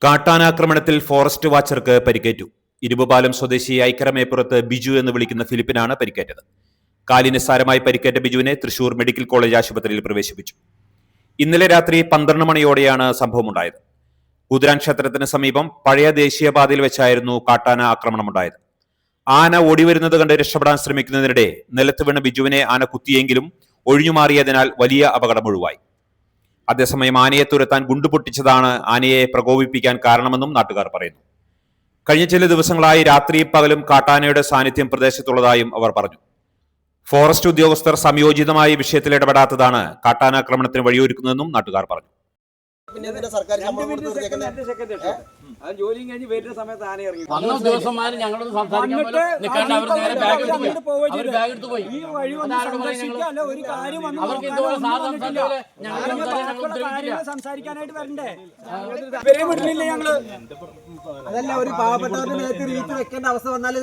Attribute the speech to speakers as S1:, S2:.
S1: കാട്ടാനാക്രമണത്തിൽ forest വാച്ചർക്ക് പരിക്കേറ്റു. ഇരുമ്പുപാലം സ്വദേശി ഐക്കരമേപ്പുറത്ത് ബിജു എന്ന് വിളിക്കുന്ന ഫിലിപ്പിനാണ് പരിക്കേറ്റത്. കാലിന് സാരമായി പരിക്കേറ്റ ബിജുവിനെ തൃശൂർ മെഡിക്കൽ കോളേജ് ആശുപത്രിയിൽ പ്രവേശിപ്പിച്ചു. ഇന്നലെ രാത്രി 12 മണിയോടെയാണ് സംഭവമുണ്ടായത്. കുതിരാൻ ക്ഷേത്രത്തിന് സമീപം പഴയ ദേശീയപാതയിൽ വെച്ചായിരുന്നു കാട്ടാന ആക്രമണമുണ്ടായത്. ആന ഓടിവരുന്നത് കണ്ട് രക്ഷപ്പെടാൻ ശ്രമിക്കുന്നതിനിടെ നിലത്ത് വീണ ബിജുവിനെ ആന കുത്തിയെങ്കിലും ഒഴിഞ്ഞുമാറിയതിനാൽ വലിയ അപകടം ഒഴിവായി. അതേസമയം ആനയെ തുരത്താൻ ഗുണ്ടുപൊട്ടിച്ചതാണ് ആനയെ പ്രകോപിപ്പിക്കാൻ കാരണമെന്നും നാട്ടുകാർ പറയുന്നു. കഴിഞ്ഞ ചില ദിവസങ്ങളായി രാത്രിയും പകലും കാട്ടാനയുടെ സാന്നിധ്യം പ്രദേശത്തുള്ളതായും അവർ പറഞ്ഞു. ഫോറസ്റ്റ് ഉദ്യോഗസ്ഥർ സംയോജിതമായി വിഷയത്തിൽ ഇടപെടാത്തതാണ് കാട്ടാനാക്രമണത്തിന് വഴിയൊരുക്കുന്നതെന്നും നാട്ടുകാർ പറഞ്ഞു.
S2: സംസാരിക്കാനായിട്ട് വരണ്ടേ? ഇവരെ വിടുന്നില്ല ഞങ്ങള്. അതല്ല, ഒരു പാവപ്പെട്ടവരുടെ മേത്ത് റീത്ത് വെക്കേണ്ട അവസ്ഥ വന്നാൽ